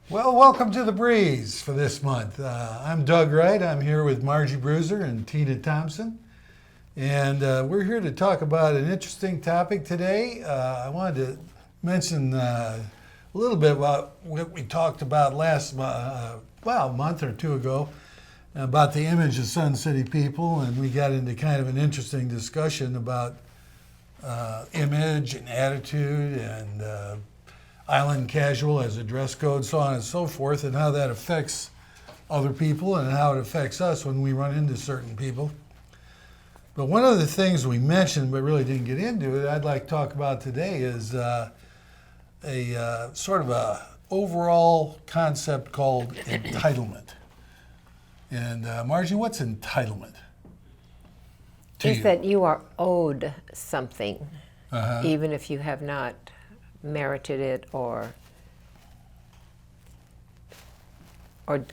Well, welcome to The Breeze for this month. I'm Doug Wright. I'm here with Margie Bruiser and Tina Thompson. And we're here to talk about an interesting topic today. I wanted to mention a little bit about what we talked about last a month or two ago about the image of Sun City people. And we got into kind of an interesting discussion about image and attitude and island casual as a dress code, so on and so forth, and how that affects other people and how it affects us when we run into certain people. But one of the things we mentioned but really didn't get into it, I'd like to talk about today is a sort of a overall concept called entitlement. And Margie, what's entitlement to you? That you are owed something, even if you have not merited it or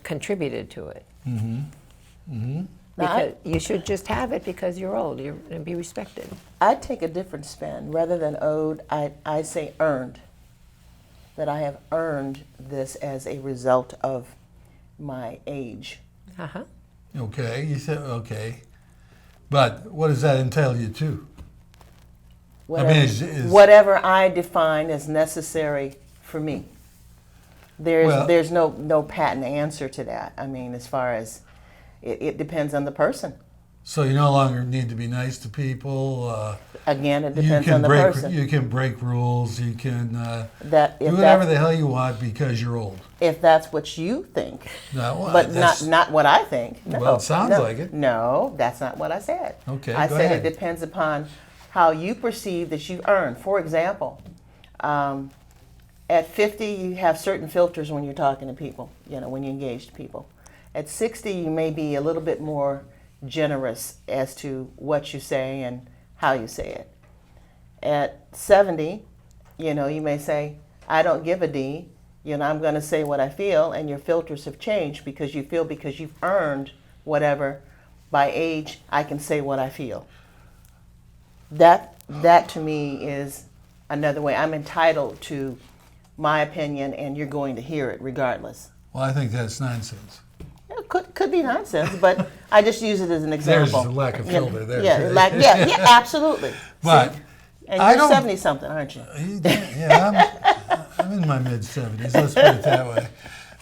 contributed to it. Because you should just have it because you're old. You're going to be respected. I'd take a different spin. Rather than owed, I'd say earned. That I have earned this as a result of my age. Okay, you said okay. But what does that entail you to? Whatever, whatever I define as necessary for me. There's no patent answer to that. I mean, as far as it depends on the person. So you no longer need to be nice to people. Again, it depends on the person. You can break rules. You can do that whatever the hell you want because you're old. If that's what you think, no, but not what I think. No, well, it sounds like it. No, that's not what I said. Okay, I go said ahead. It depends upon how you perceive that you earn. For example, at 50, you have certain filters when you're talking to people, when you engage to people. At 60, you may be a little bit more generous as to what you say and how you say it. At 70, you may say, I don't give a D, I'm going to say what I feel, and your filters have changed because you've earned whatever. By age, I can say what I feel. That to me is another way. I'm entitled to my opinion, and you're going to hear it regardless. Well, I think that's nonsense. It could be nonsense, but I just use it as an example. There's a lack of filter there. Yeah, absolutely. But see? And you're 70-something, aren't you? Yeah, I'm in my mid-70s. Let's put it that way.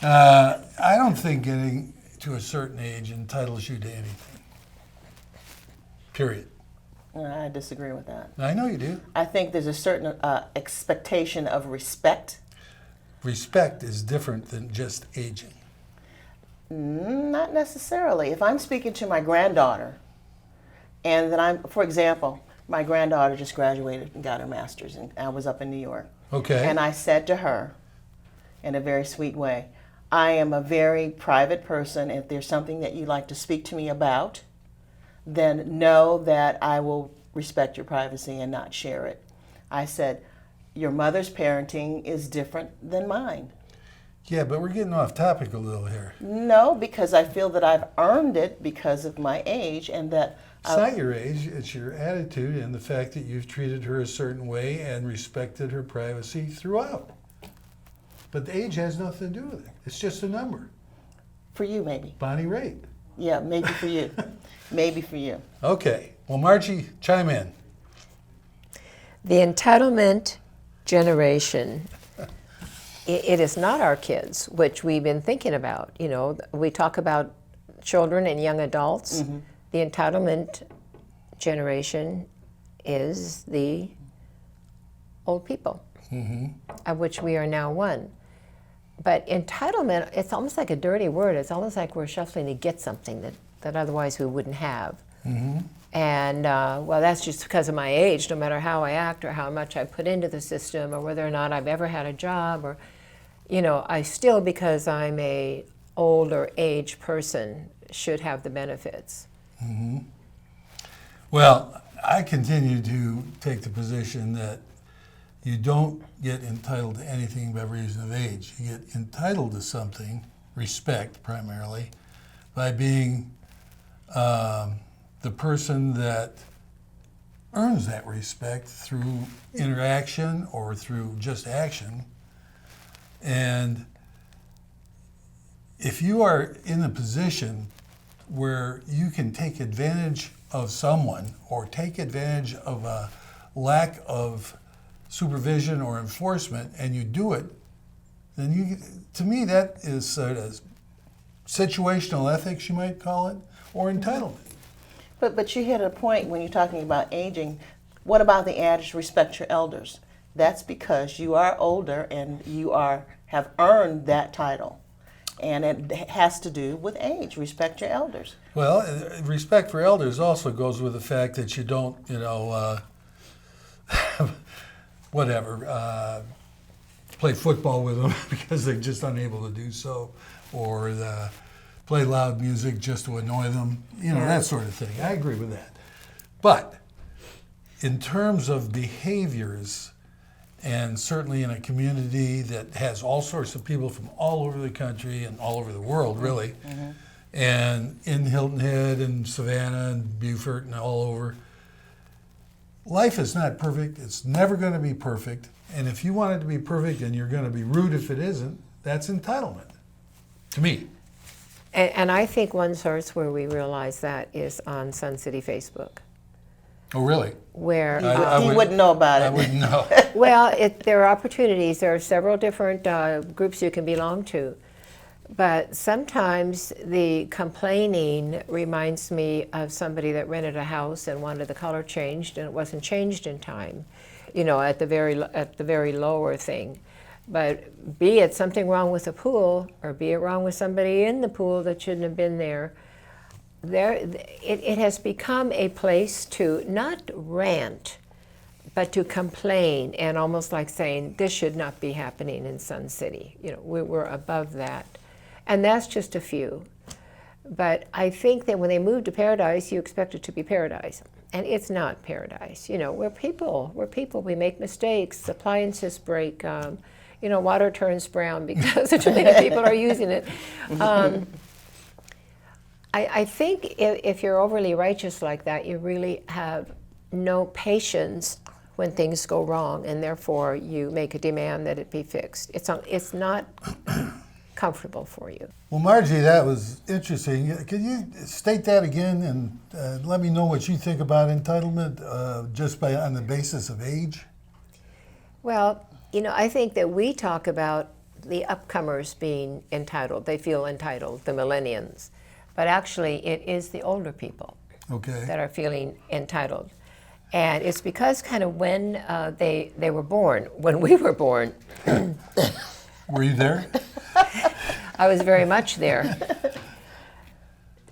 I don't think getting to a certain age entitles you to anything. Period. I disagree with that. I know you do. I think there's a certain expectation of respect. Respect is different than just aging. Not necessarily. If I'm speaking to my granddaughter, and then for example, my granddaughter just graduated and got her master's, and I was up in New York. Okay. And I said to her, in a very sweet way, I am a very private person. If there's something that you'd like to speak to me about, then know that I will respect your privacy and not share it. I said, your mother's parenting is different than mine. Yeah, but we're getting off topic a little here. No, because I feel that I've earned it because of my age, and that it's not your age, it's your attitude and the fact that you've treated her a certain way and respected her privacy throughout. But the age has nothing to do with it. It's just a number. For you, maybe. Bonnie Raitt. Yeah, maybe for you. Maybe for you. Okay. Well, Margie, chime in. The entitlement generation, it is not our kids, which we've been thinking about. We talk about children and young adults. Mm-hmm. The entitlement generation is the old people, of which we are now one. But entitlement, it's almost like a dirty word. It's almost like we're shuffling to get something that otherwise we wouldn't have. Mm-hmm. And well, that's just because of my age. No matter how I act or how much I put into the system or whether or not I've ever had a job, or, I still, because I'm a older age person, should have the benefits. Well, I continue to take the position that you don't get entitled to anything by reason of age. You get entitled to something, respect primarily, by being the person that earns that respect through interaction or through just action. And if you are in a position where you can take advantage of someone or take advantage of a lack of supervision or enforcement, and you do it, then to me, that is sort of situational ethics, you might call it, or entitlement. But you hit a point when you're talking about aging. What about the adage, respect your elders? That's because you are older and you have earned that title. And it has to do with age. Respect your elders. Well, respect for elders also goes with the fact that you don't, play football with them because they're just unable to do so, or play loud music just to annoy them, that sort of thing. I agree with that. But in terms of behaviors, and certainly in a community that has all sorts of people from all over the country and all over the world, really, and in Hilton Head and Savannah and Beaufort and all over, life is not perfect. It's never going to be perfect. And if you want it to be perfect and you're going to be rude if it isn't, that's entitlement, to me. And I think one source where we realize that is on Sun City Facebook. Oh, really? Where He wouldn't know about it. I wouldn't know. well, there are opportunities. There are several different groups you can belong to. But sometimes the complaining reminds me of somebody that rented a house and wanted the color changed, and it wasn't changed in time, at the very lower thing. But be it something wrong with the pool, or be it wrong with somebody in the pool that shouldn't have been there, it has become a place to not rant, but to complain, and almost like saying, this should not be happening in Sun City. We're above that. And that's just a few. But I think that when they move to Paradise, you expect it to be paradise. And it's not paradise. We're people. We make mistakes. Appliances break. Water turns brown because too many people are using it. I think if you're overly righteous like that, you really have no patience when things go wrong, and therefore you make a demand that it be fixed. It's not comfortable for you. Well, Margie, that was interesting. Could you state that again and let me know what you think about entitlement just on the basis of age? Well, I think that we talk about the upcomers being entitled. They feel entitled, the millennials. But actually, it is the older people that are feeling entitled. And it's because kind of when they were born, when we were born. Were you there? I was very much there.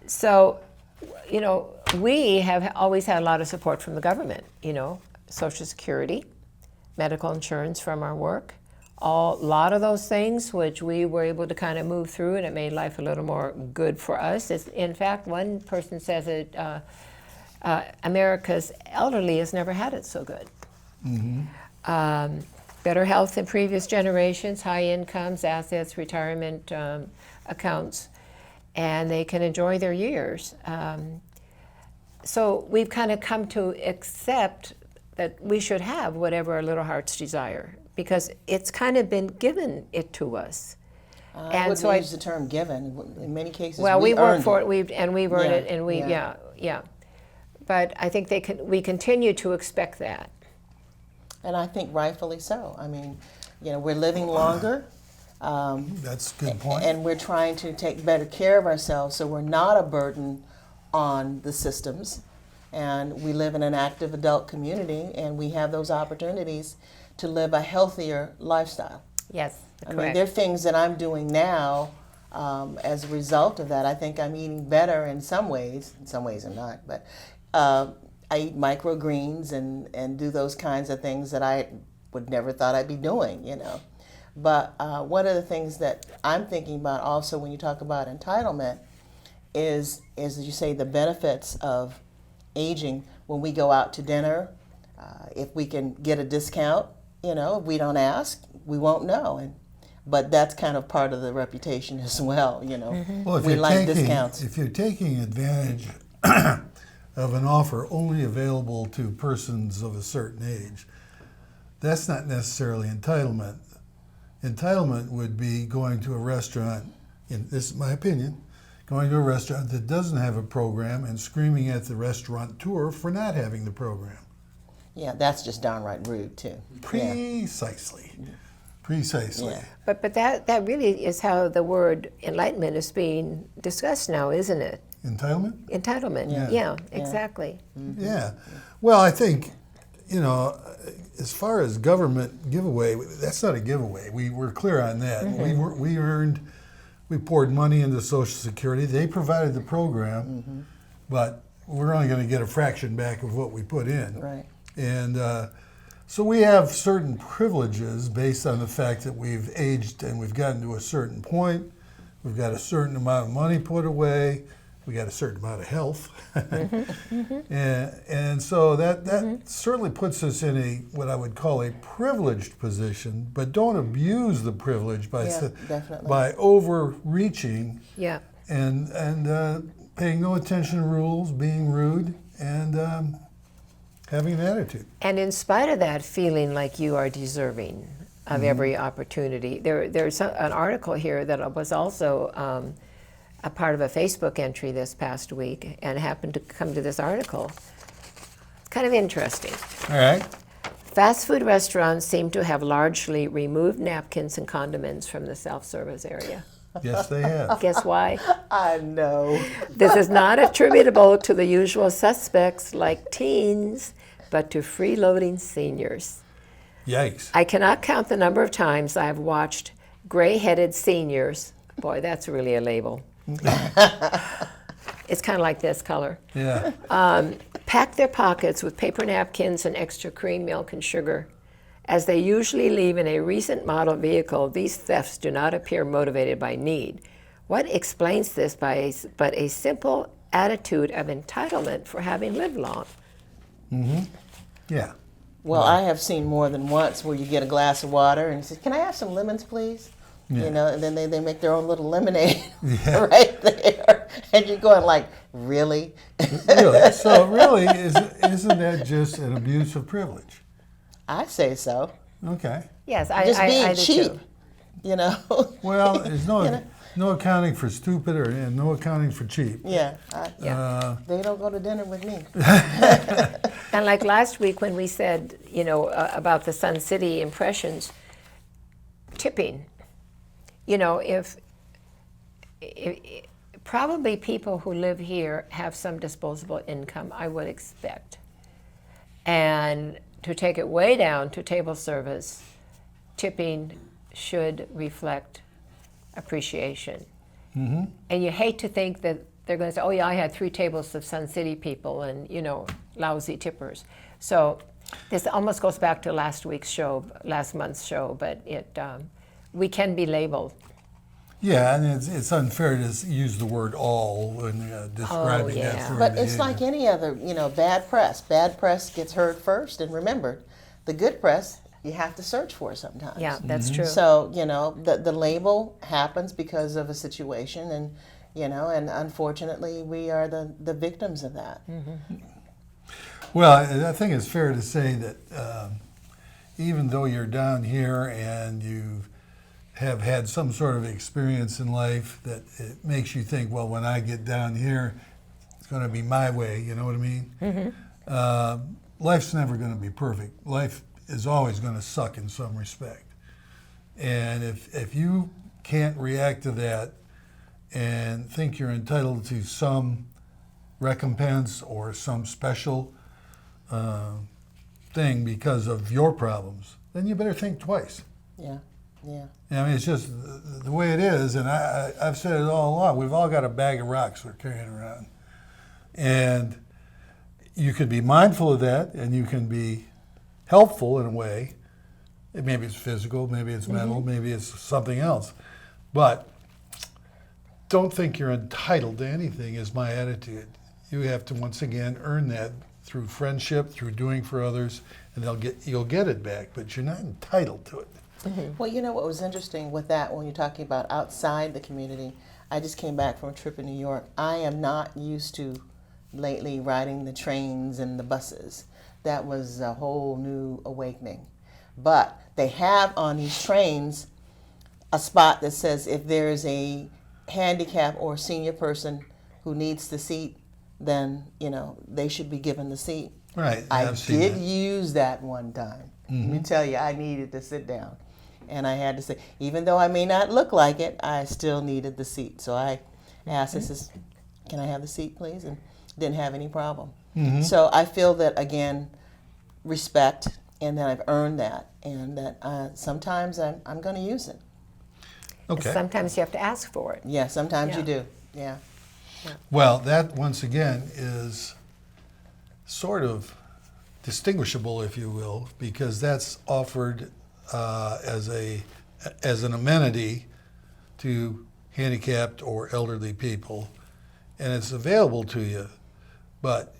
So, we have always had a lot of support from the government, Social Security, medical insurance from our work, a lot of those things which we were able to kind of move through, and it made life a little more good for us. In fact, one person says that America's elderly has never had it so good. Better health than previous generations, high incomes, assets, retirement accounts, and they can enjoy their years. So we've kind of come to accept that we should have whatever our little hearts desire, because it's kind of been given it to us. I wouldn't use the term given. In many cases, well, we work for it, we've earned it, and yeah. But I think we continue to expect that. And I think rightfully so. I mean, we're living longer. That's a good point. And we're trying to take better care of ourselves so we're not a burden on the systems. And we live in an active adult community, and we have those opportunities to live a healthier lifestyle. Yes, correct. I mean, there are things that I'm doing now as a result of that. I think I'm eating better in some ways I'm not, but I eat microgreens and do those kinds of things that I would never thought I'd be doing, you know. But one of the things that I'm thinking about also when you talk about entitlement is as you say, the benefits of aging. When we go out to dinner, if we can get a discount, you know, if we don't ask, we won't know. But that's kind of part of the reputation as well, you know. Well, if we you're like taking, discounts. if you're taking advantage of an offer only available to persons of a certain age, that's not necessarily entitlement. Entitlement would be going to a restaurant, in this is my opinion, going to a restaurant that doesn't have a program and screaming at the restaurateur for not having the program. Yeah, that's just downright rude too. Precisely. Precisely. Yeah. But that really is how the word enlightenment is being discussed now, isn't it? Entitlement? Entitlement. Yeah. Yeah, exactly. Yeah. Well, I think, you know, as far as government giveaway, that's not a giveaway. We're clear on that. We poured money into Social Security. They provided the program, but we're only going to get a fraction back of what we put in. Right. And so we have certain privileges based on the fact that we've aged and we've gotten to a certain point. We've got a certain amount of money put away. We got a certain amount of health. And so that certainly puts us in what I would call a privileged position, but don't abuse the privilege by definitely. by overreaching Yeah. and paying no attention to rules, being rude, and having an attitude. And in spite of that, feeling like you are deserving of every opportunity. There's an article here that was also a part of a Facebook entry this past week, and happened to come to this article. Kind of interesting. All right. Fast food restaurants seem to have largely removed napkins and condiments from the self-service area. Yes, they have. Guess why? I know. This is not attributable to the usual suspects like teens, but to freeloading seniors. Yikes. I cannot count the number of times I've watched gray-headed seniors, boy, that's really a label. It's kind of like this color. Yeah. Pack their pockets with paper napkins and extra cream, milk, and sugar. As they usually leave in a recent model vehicle, these thefts do not appear motivated by need. What explains this but a simple attitude of entitlement for having lived long? Yeah. Well, I have seen more than once where you get a glass of water and you say, "Can I have some lemons, please?" Yeah. You know, and then they make their own little lemonade right there, and you're going like, "Really?" Really? So really, isn't that just an abuse of privilege? I say so. Okay. Yes, I Just being I do cheap, too. you know. Well, there's no accounting for stupid and no accounting for cheap. Yeah. They don't go to dinner with me. And like last week when we said, you know, about the Sun City impressions, tipping, you know, if probably people who live here have some disposable income, I would expect. And to take it way down to table service, tipping should reflect appreciation. And you hate to think that they're going to say, "Oh yeah, I had 3 tables of Sun City people and, you know, lousy tippers." So this almost goes back to last month's show, but we can be labeled. Yeah, and it's unfair to use the word "all" when describing yeah. that sort of But it's behavior. like any other, you know, bad press. Bad press gets heard first, and remember, the good press you have to search for sometimes. Yeah, that's true. So, you know, the label happens because of a situation, and, you know, and unfortunately we are the victims of that. Well, I think it's fair to say that even though you're down here and you have had some sort of experience in life that it makes you think, well, when I get down here, it's going to be my way, you know what I mean? Life's never going to be perfect. Life is always going to suck in some respect. And if you can't react to that and think you're entitled to some recompense or some special thing because of your problems, then you better think twice. Yeah, yeah. I mean, it's just the way it is, and I've said it all along. We've all got a bag of rocks we're carrying around. And you can be mindful of that, and you can be helpful in a way. Maybe it's physical, maybe it's mental, maybe it's something else. But don't think you're entitled to anything is my attitude. You have to, once again, earn that through friendship, through doing for others, and you'll get it back, but you're not entitled to it. Well, you know what was interesting with that when you're talking about outside the community? I just came back from a trip in New York. I am not used to lately riding the trains and the buses. That was a whole new awakening. But they have on these trains a spot that says if there's a handicap or senior person who needs the seat, then, you know, they should be given the seat. Right. I I've seen did that. use that one time. Let me tell you, I needed to sit down. And I had to say, even though I may not look like it, I still needed the seat. So I asked, I says, can I have the seat, please? And didn't have any problem. So I feel that, again, respect, and that I've earned that, and that sometimes I'm going to use it. Okay. Sometimes you have to ask for it. Yeah, sometimes Yeah. you do. Yeah. Well, that, once again, is sort of distinguishable, if you will, because that's offered as an amenity to handicapped or elderly people, and it's available to you. But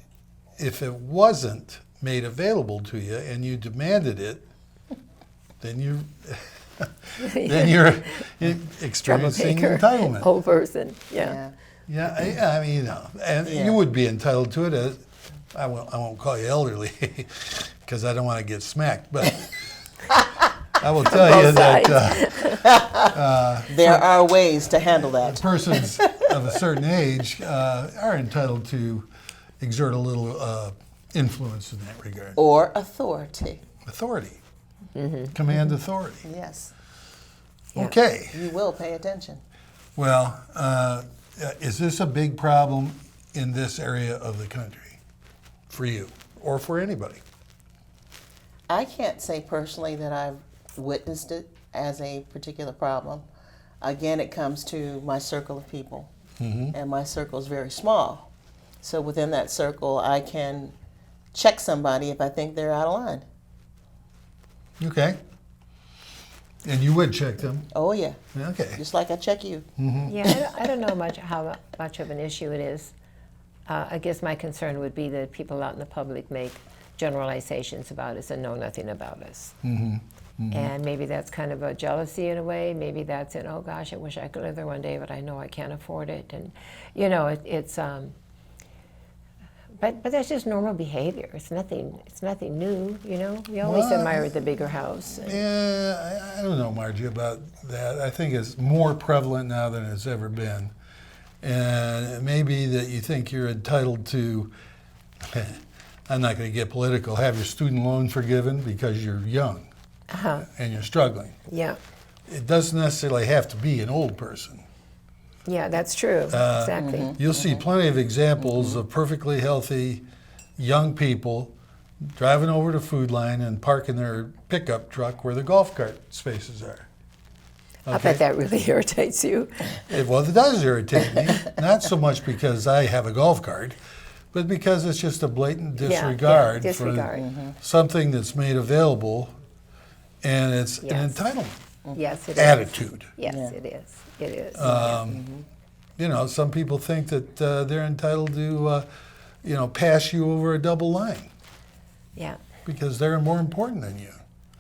if it wasn't made available to you and you demanded it, then you're experiencing Troublemaker. entitlement. Old person. Yeah. Yeah, I mean, you know, and Yeah. you would be entitled to it. As I won't call you elderly because I don't want to get smacked, but I will tell you that There are ways to handle that. persons of a certain age are entitled to exert a little influence in that regard. Or authority. Authority, command authority. Yes. Yeah. Okay, You will pay attention. well, is this a big problem in this area of the country for you or for anybody? I can't say personally that I've witnessed it as a particular problem. Again, it comes to my circle of people, and my circle is very small. So within that circle, I can check somebody if I think they're out of line. Okay. And you would check them. Oh yeah, Okay. just like I check you. Yeah, I don't know how much of an issue it is. I guess my concern would be that people out in the public make generalizations about us and know nothing about us. And maybe that's kind of a jealousy in a way. Maybe that's oh gosh, I wish I could live there one day, but I know I can't afford it. And you know, but that's just normal behavior. It's nothing new. You know, we always Well, admire the bigger house. Yeah, I don't know, Margie, about that. I think it's more prevalent now than it's ever been. And it may be that you think you're entitled to, I'm not going to get political, have your student loan forgiven because you're young and you're struggling. Yeah, It doesn't necessarily have to be an old person. yeah, that's true. Exactly. You'll see plenty of examples of perfectly healthy young people driving over to Food Line and parking their pickup truck where the golf cart spaces are. I bet that really irritates you. Well, it does irritate me, not so much because I have a golf cart, but because it's just a blatant disregard, disregard. for something that's made available, and it's an Yes. entitlement Yes, it is. attitude. Yes, Yeah. it is. It is. You know, some people think that they're entitled to, pass you over a double line Yeah, because they're more important than you.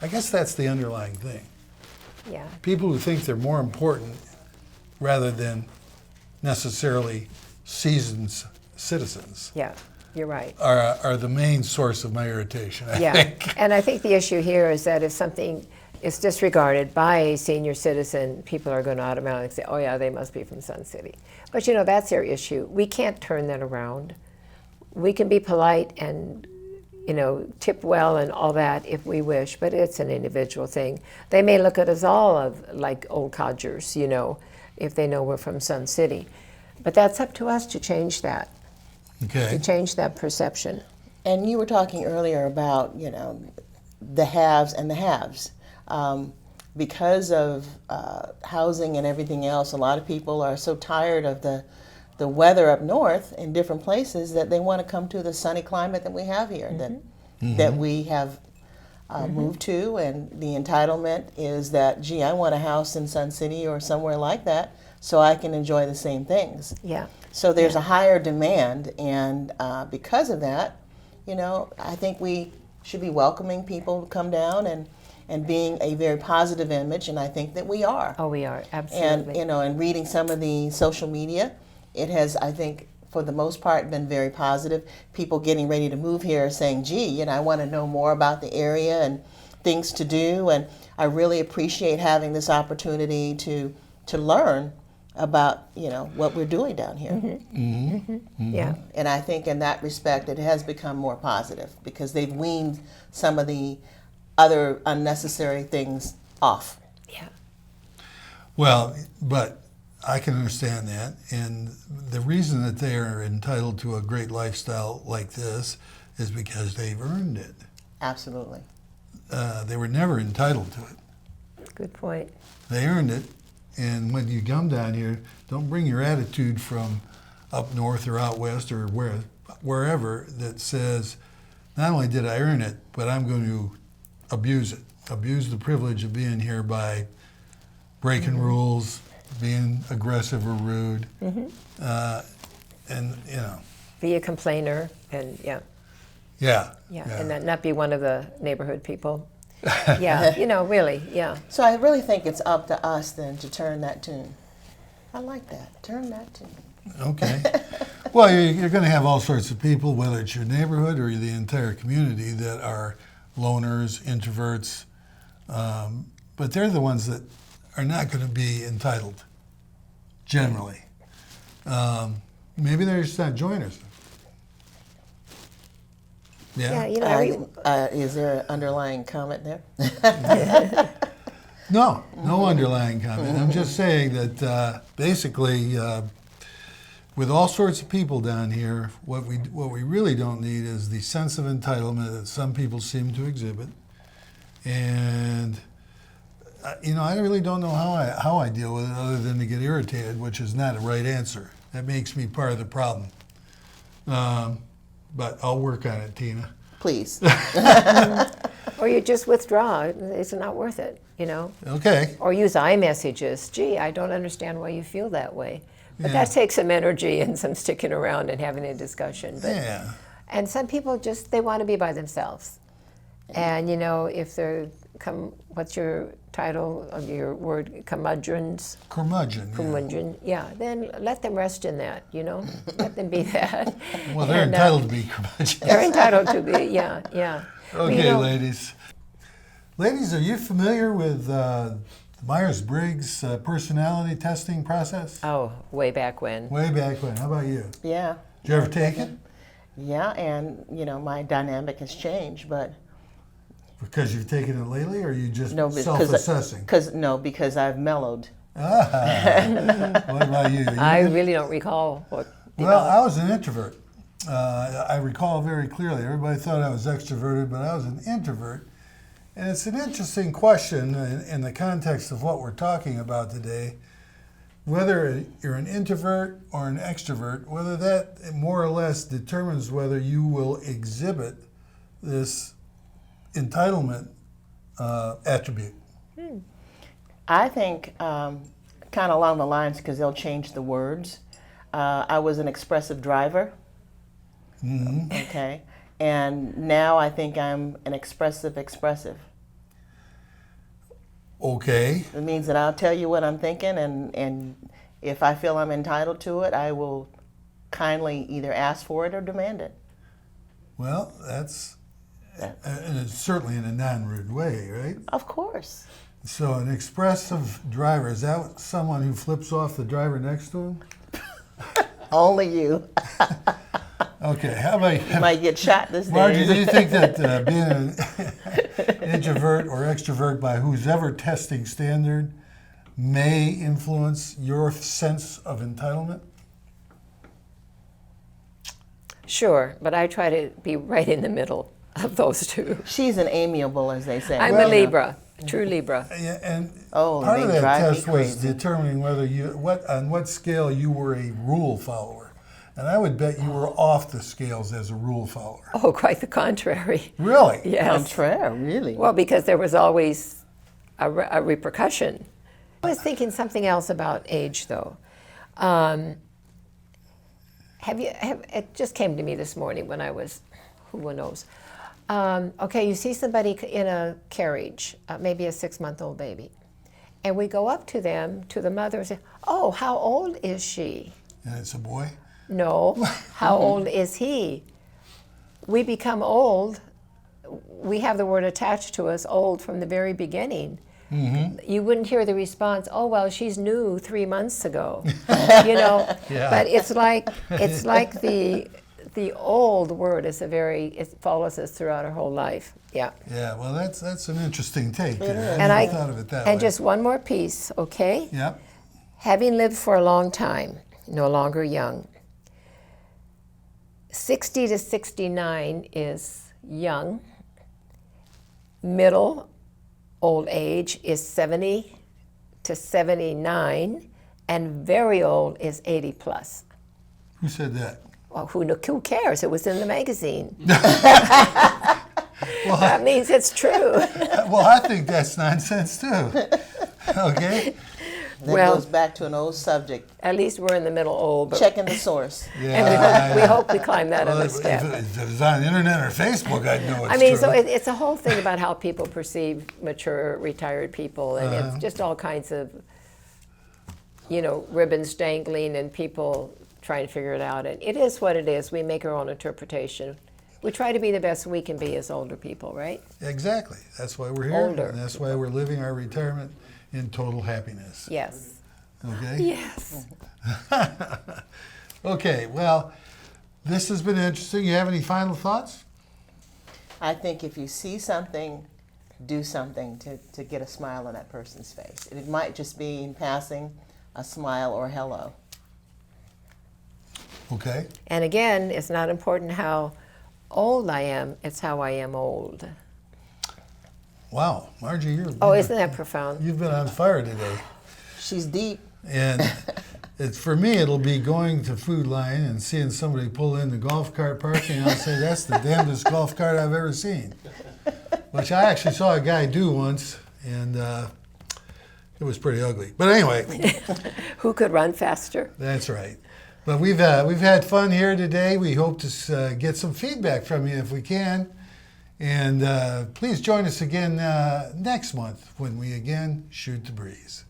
I guess that's the underlying thing. yeah, People who think they're more important rather than necessarily seasoned citizens yeah. You're right. are the main source of my irritation, I Yeah, think. and I think the issue here is that if something is disregarded by a senior citizen, people are going to automatically say, "Oh yeah, they must be from Sun City." But you know, that's their issue. We can't turn that around. We can be polite and tip well and all that if we wish, but it's an individual thing. They may look at us all like old codgers, if they know we're from Sun City. But that's up to us to change that, Okay. to change that perception. And you were talking earlier about, the haves and the haves. Because of housing and everything else, a lot of people are so tired of the the weather up north in different places that they want to come to the sunny climate that we have here, that we have moved to, and the entitlement is that, gee, I want a house in Sun City or somewhere like that so I can enjoy the same things. Yeah. So there's a higher demand, and because of that, I think we should be welcoming people to come down and being a very positive image, and I think that we are. Oh, we are, absolutely. And and reading some of the social media, it has, I think, for the most part, been very positive. People getting ready to move here are saying, gee, I want to know more about the area and things to do, and I really appreciate having this opportunity to learn about what we're doing down here. Yeah. And I think in that respect it has become more positive because they've weaned some of the other unnecessary things off. Yeah. Well, but I can understand that, and the reason that they are entitled to a great lifestyle like this is because they've earned it. Absolutely. They were never entitled to it. Good point. They earned it, and when you come down here, don't bring your attitude from up north or out west or wherever that says, not only did I earn it, but I'm going to abuse it, abuse the privilege of being here by breaking rules, being aggressive or rude, and Be a complainer, and yeah, and not be one of the neighborhood people. Yeah, really, yeah. So I really think it's up to us then to turn that tune. I like that. Turn that tune. Okay. Well, you're going to have all sorts of people, whether it's your neighborhood or the entire community, that are loners, introverts, but they're the ones that are not going to be entitled, generally. Maybe they're just not joiners. Yeah, Yeah. Is there an underlying comment there? No underlying comment. I'm just saying that basically, with all sorts of people down here, what we really don't need is the sense of entitlement that some people seem to exhibit. And I really don't know how I deal with it other than to get irritated, which is not a right answer. That makes me part of the problem. But I'll work on it, Tina. Please. Or you just withdraw. It's not worth it, Okay. Or use iMessages. Gee, I don't understand why you feel that way. But that takes some energy and some sticking around and having a discussion. But, Yeah. And some people they want to be by themselves. And, if they're, what's your title of your word, curmudgeons? Curmudgeon. Yeah. Curmudgeon, yeah. Then let them rest in that, Let them be that. Well, they're entitled to be curmudgeons. They're entitled to be, yeah. Okay, ladies. Ladies, are you familiar with the Myers-Briggs personality testing process? Oh, way back when. Way back when. How about you? Yeah. Did you ever take it? Yeah, and my dynamic has changed, but Because you've taken it lately, or are you just no, self-assessing? Because I've mellowed. What about you? I really don't recall what. Well, I was an introvert. I recall very clearly. Everybody thought I was extroverted, but I was an introvert. And it's an interesting question in the context of what we're talking about today, whether you're an introvert or an extrovert, whether that more or less determines whether you will exhibit this entitlement attribute. I think kind of along the lines, because they'll change the words. I was an expressive driver. Mm-hmm. Okay. And now I think I'm an expressive. Okay. It means that I'll tell you what I'm thinking, and if I feel I'm entitled to it, I will kindly either ask for it or demand it. Well, and it's certainly in a non-rude way, right? Of course. So an expressive driver, is that someone who flips off the driver next to him? Only you. Okay, how about you? You might get shot this Margie, day. do you think that being an introvert or extrovert by who's ever testing standard may influence your sense of entitlement? Sure, but I try to be right in the middle of those two. She's an amiable, as they say. I'm a Libra. True Libra. Yeah, and Oh, part of they that drive me test was crazy. determining whether on what scale you were a rule follower. And I would bet you were off the scales as a rule follower. Oh, quite the contrary. Really? Yes. Contraire, really. Well, because there was always a repercussion. I was thinking something else about age, though. It just came to me this morning when I was, who knows. Okay, you see somebody in a carriage, maybe a 6-month-old baby, and we go up to them, to the mother, and say, "Oh, how old is she?" And it's a boy? No, how old is he? We become old. We have the word attached to us, old, from the very beginning. Mm-hmm. You wouldn't hear the response, "Oh, well, she's new 3 months ago." You know, Yeah. but it's like the old word is it follows us throughout our whole life. Yeah. Yeah, well, that's an interesting take. there. And I never thought of it that way. and just one more piece, okay? Yep. Having lived for a long time, no longer young. 60 to 69 is young. Middle old age is 70 to 79, and very old is 80 plus. Who said that? Well, who cares? It was in the magazine. Well, That means it's true. well, I think that's nonsense too. Okay? That well- goes back to an old subject. At least we're in the middle old. But, Checking the source. and we hope we climb that Well, other if step. it was on the internet or Facebook, I'd know it's I mean, true. so it's a whole thing about how people perceive mature, retired people, and it's just all kinds of, ribbons dangling and people trying to figure it out. And it is what it is. We make our own interpretation. We try to be the best we can be as older people, right? Exactly. That's why we're here. Older And that's why we're living our retirement in total happiness. Yes. Okay? Yes. Okay, well, this has been interesting. You have any final thoughts? I think if you see something, do something to get a smile on that person's face. It might just be in passing a smile or hello. Okay. And again, it's not important how old I am, it's how I am old. Wow, Margie, Oh, isn't that profound? you've been on fire today. She's deep. And for me, it'll be going to Food Line and seeing somebody pull in the golf cart parking. I'll say, that's the damnedest golf cart I've ever seen. Which I actually saw a guy do once, and it was pretty ugly. But anyway, Who could run faster? that's right. But we've had fun here today. We hope to get some feedback from you if we can. And please join us again next month when we again shoot the breeze.